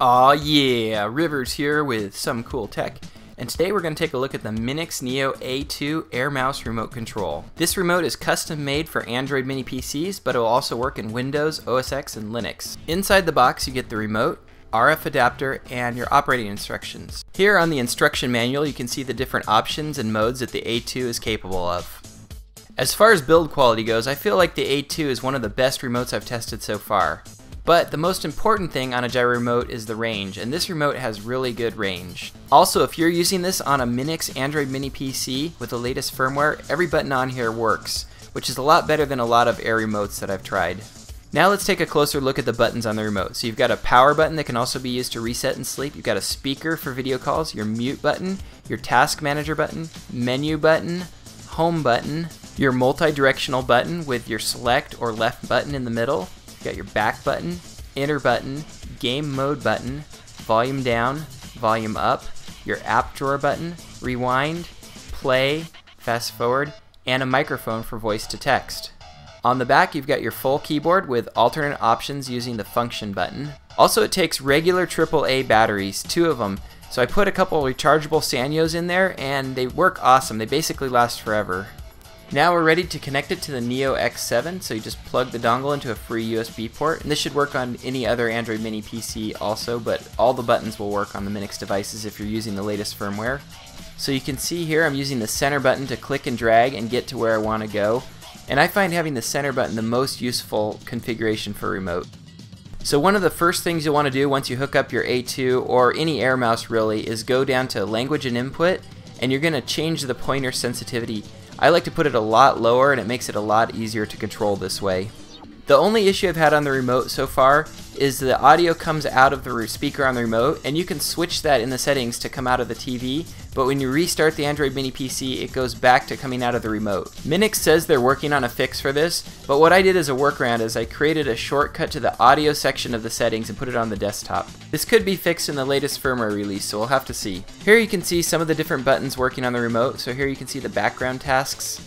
Aw yeah, Rivers here with some cool tech, and today we're going to take a look at the Minix NEO A2 Air Mouse Remote Control. This remote is custom made for Android mini PCs, but it will also work in Windows, OS X, and Linux. Inside the box you get the remote, RF adapter, and your operating instructions. Here on the instruction manual you can see the different options and modes that the A2 is capable of. As far as build quality goes, I feel like the A2 is one of the best remotes I've tested so far. But the most important thing on a gyro remote is the range, and this remote has really good range. Also, if you're using this on a Minix Android mini PC with the latest firmware, every button on here works, which is a lot better than a lot of Air remotes that I've tried. Now let's take a closer look at the buttons on the remote. So you've got a power button that can also be used to reset and sleep. You've got a speaker for video calls, your mute button, your task manager button, menu button, home button, your multi-directional button with your select or left button in the middle. You got your back button, enter button, game mode button, volume down, volume up, your app drawer button, rewind, play, fast forward, and a microphone for voice to text. On the back you've got your full keyboard with alternate options using the function button. Also it takes regular AAA batteries, 2 of them, so I put a couple rechargeable Sanyos in there and they work awesome. They basically last forever. Now we're ready to connect it to the NEO X7, so you just plug the dongle into a free USB port, and this should work on any other Android mini PC also, but all the buttons will work on the Minix devices if you're using the latest firmware. So you can see here I'm using the center button to click and drag and get to where I want to go, and I find having the center button the most useful configuration for a remote. So one of the first things you'll want to do once you hook up your A2 or any Air mouse really is go down to language and input, and you're going to change the pointer sensitivity. I like to put it a lot lower and it makes it a lot easier to control this way. The only issue I've had on the remote so far is the audio comes out of the speaker on the remote, and you can switch that in the settings to come out of the TV, but when you restart the Android mini PC it goes back to coming out of the remote. Minix says they're working on a fix for this, but what I did as a workaround is I created a shortcut to the audio section of the settings and put it on the desktop. This could be fixed in the latest firmware release, so we'll have to see. Here you can see some of the different buttons working on the remote, so here you can see the background tasks,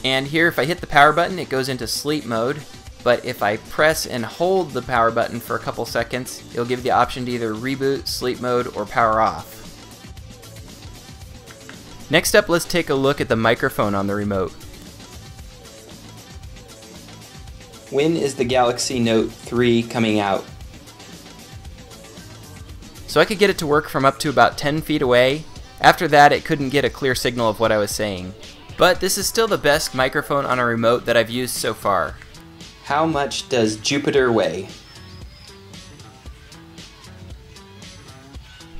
and here if I hit the power button it goes into sleep mode. But if I press and hold the power button for a couple seconds, it'll give you the option to either reboot, sleep mode, or power off. Next up, let's take a look at the microphone on the remote. When is the Galaxy Note 3 coming out? So I could get it to work from up to about 10 feet away. After that, it couldn't get a clear signal of what I was saying. But this is still the best microphone on a remote that I've used so far. How much does Jupiter weigh?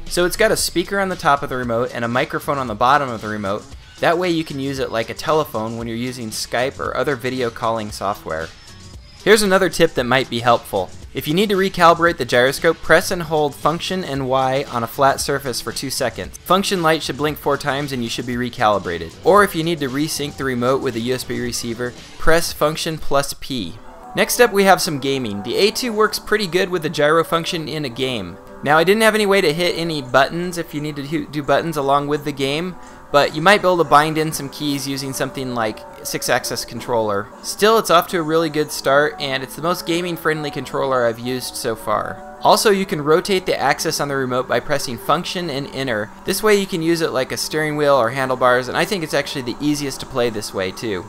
So it's got a speaker on the top of the remote and a microphone on the bottom of the remote. That way you can use it like a telephone when you're using Skype or other video calling software. Here's another tip that might be helpful. If you need to recalibrate the gyroscope, press and hold function and Y on a flat surface for 2 seconds. Function light should blink 4 times and you should be recalibrated. Or if you need to resync the remote with a USB receiver, press function plus P. Next up we have some gaming. The A2 works pretty good with the gyro function in a game. Now I didn't have any way to hit any buttons if you need to do buttons along with the game, but you might be able to bind in some keys using something like 6-axis controller. Still, it's off to a really good start, and it's the most gaming friendly controller I've used so far. Also, you can rotate the axis on the remote by pressing function and enter. This way you can use it like a steering wheel or handlebars, and I think it's actually the easiest to play this way too.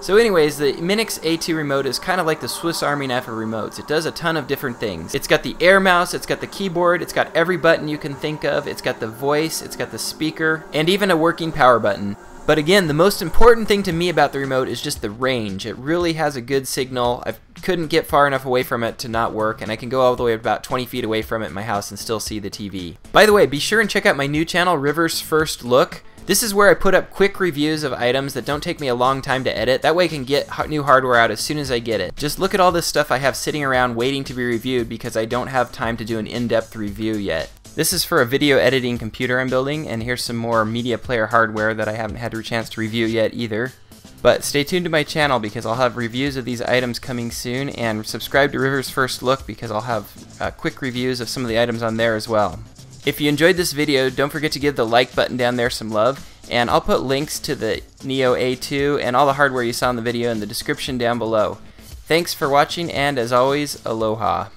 So anyways, the Minix A2 remote is kind of like the Swiss Army knife of remotes. It does a ton of different things. It's got the Air mouse, it's got the keyboard, it's got every button you can think of, it's got the voice, it's got the speaker, and even a working power button. But again, the most important thing to me about the remote is just the range. It really has a good signal. I couldn't get far enough away from it to not work, and I can go all the way about 20 feet away from it in my house and still see the TV. By the way, be sure and check out my new channel, Rivers First Look. This is where I put up quick reviews of items that don't take me a long time to edit. That way I can get new hardware out as soon as I get it. Just look at all this stuff I have sitting around waiting to be reviewed because I don't have time to do an in-depth review yet. This is for a video editing computer I'm building, and here's some more media player hardware that I haven't had a chance to review yet either. But stay tuned to my channel because I'll have reviews of these items coming soon, and subscribe to Rivers First Look because I'll have quick reviews of some of the items on there as well. If you enjoyed this video, don't forget to give the like button down there some love, and I'll put links to the NEO A2 and all the hardware you saw in the video in the description down below. Thanks for watching, and as always, aloha.